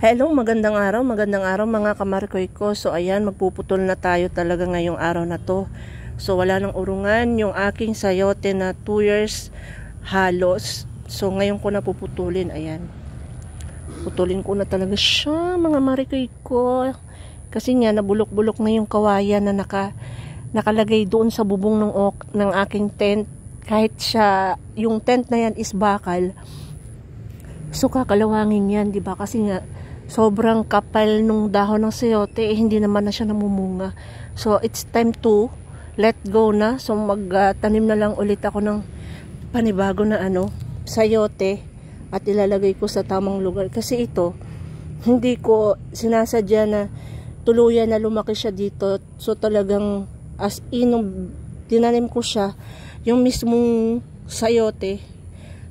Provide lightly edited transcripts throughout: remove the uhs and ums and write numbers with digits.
Hello, magandang araw mga kamarikoy ko. So ayan, magpuputol na tayo talaga ngayong araw na to. So wala nang urungan yung aking sayote na 2 years halos. So ngayon ko na puputulin, ayan. Putulin ko na talaga siya mga marikoy ko. Kasi nga nabulok-bulok na yung kawayan na nakalagay doon sa bubong ng aking tent. Kahit siya, yung tent na yan is bakal. So kakalawangin yan, 'di ba? Kasi nga sobrang kapal nung dahon ng sayote, hindi naman na siya namumunga. So it's time to let go na. So magtanim na lang ulit ako ng panibago na sayote at ilalagay ko sa tamang lugar. Kasi ito, hindi ko sinasadya na tuluyan na lumaki siya dito. So talagang as in, nung tinanim ko siya, yung mismong sayote,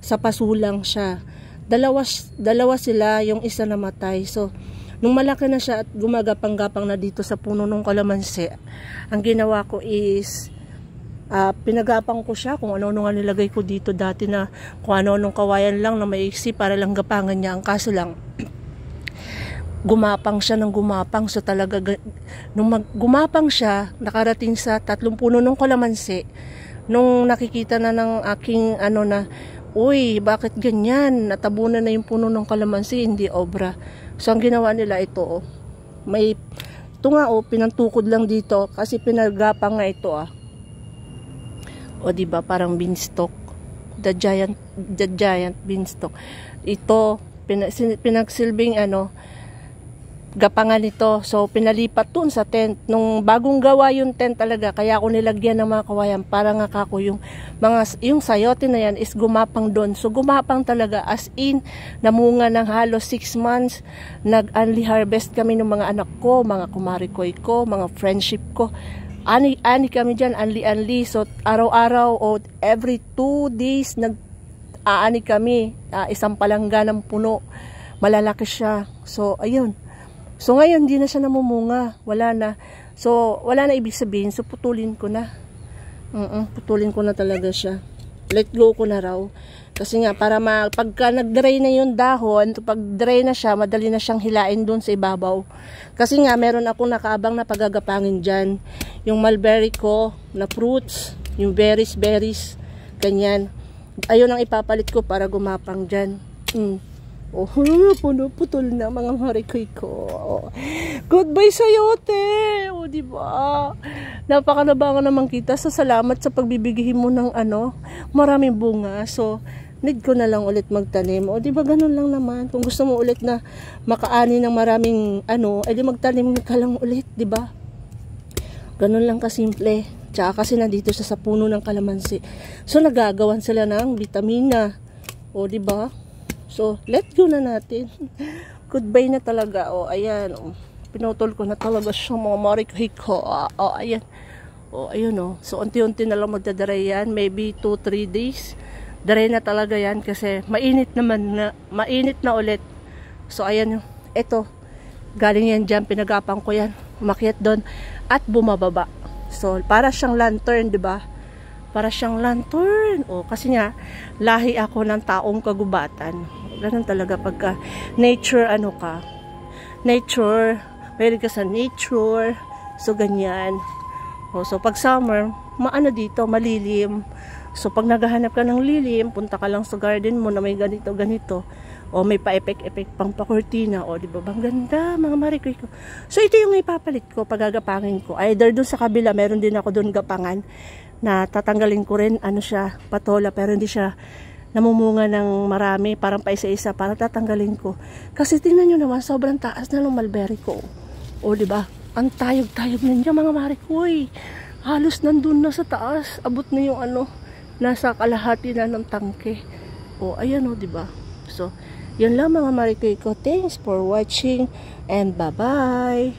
sa pasulang siya. Dalawa sila, yung isa namatay. So, nung malaki na siya at gumagapang-gapang na dito sa puno ng kalamansi, ang ginawa ko is, pinagapang ko siya kung ano-ano nga nilagay ko dito dati na kung ano-anong kawayan lang na maiksi para lang gapangan niya. Ang kaso lang, gumapang siya ng gumapang. So talaga, nung gumapang siya, nakarating sa 3 puno ng kalamansi, nung nakikita na ng aking uy, bakit ganyan? Natabunan na yung puno ng kalamansi, hindi obra. So, ang ginawa nila ito, ito nga, pinantukod lang dito, kasi pinagapang nga ito, O, diba, parang beanstalk. The giant beanstalk. Ito, pinagsilbing, gapangan nito. So, pinalipat dun sa tent. Nung bagong gawa yung tent talaga, kaya ako nilagyan ng mga kawayan para nga kako yung sayote na yan is gumapang dun. So, gumapang talaga as in, namunga ng halos 6 months. Nag-unli harvest kami ng mga anak ko, mga kumarikoy ko, mga friendship ko. Ani kami dyan, unli. So, araw-araw o every 2 days, nag-aani kami. Isang palangga ng puno. Malalaki siya. So, ayun. So ngayon, hindi na siya namumunga. Wala na. So, wala na ibig sabihin. So, putulin ko na. Putulin ko na talaga siya. Let go ko na raw. Kasi nga, para pagka nag-dry na yung dahon, pag dry na siya, madali na siyang hilain dun sa ibabaw. Kasi nga, meron ako nakaabang na pagagapangin dyan. Yung mulberry ko, na fruits, yung berries, ganyan. Ayun ang ipapalit ko para gumapang dyan. Oh, putol na mga marikoy ko. Goodbye sayote. O, diba? Napakanabangan naman kita. So, salamat sa pagbibigay mo ng maraming bunga. So, need ko na lang ulit magtanim. O, diba, ganun lang naman. Kung gusto mo ulit na makaani ng maraming edi magtanim ka lang ulit, diba? Ganun lang kasimple. Tsaka kasi nandito siya sa puno ng kalamansi. So, nagagawan sila ng vitamina. O, diba? So, let go na natin. Goodbye na talaga. O, ayan. O, pinutol ko na talaga siya mga marikoy ko. O, ayan. O, ayun o. So, unti-unti na lang magdadaray yan. Maybe 2-3 days. Daray na talaga yan kasi mainit na ulit. So, ayan. Ito. Galing yan dyan. Pinagapang ko yan. Umakyat doon. At bumababa. So, para siyang lantern, diba? Para siyang lantern. O, kasi nga, lahi ako ng taong kagubatan. Ganun talaga pagka nature, nature, pwede ka sa nature. So, ganyan. O, so, pag summer, dito, malilim. So, pag naghahanap ka ng lilim, punta ka lang sa garden mo na may ganito. O, may pa-effect pang pakortina. O, di ba? Bang ganda, mga marikoy ko. So, ito yung ipapalit ko, pagagapangin ko. Either dun sa kabila, meron din ako dun gapangan na tatanggalin ko rin, siya, patola, pero hindi siya namumunga ng marami, parang pa isa-isa, para tatanggalin ko. Kasi tingnan nyo naman, sobrang taas na ng mulberry ko. O, diba? Ang tayog-tayog na niya, mga marikoy. Halos nandun na sa taas. Abot na yung nasa kalahati na ng tangke. O, ayan o, diba? So, yun lang mga marikoy ko. Thanks for watching and bye-bye.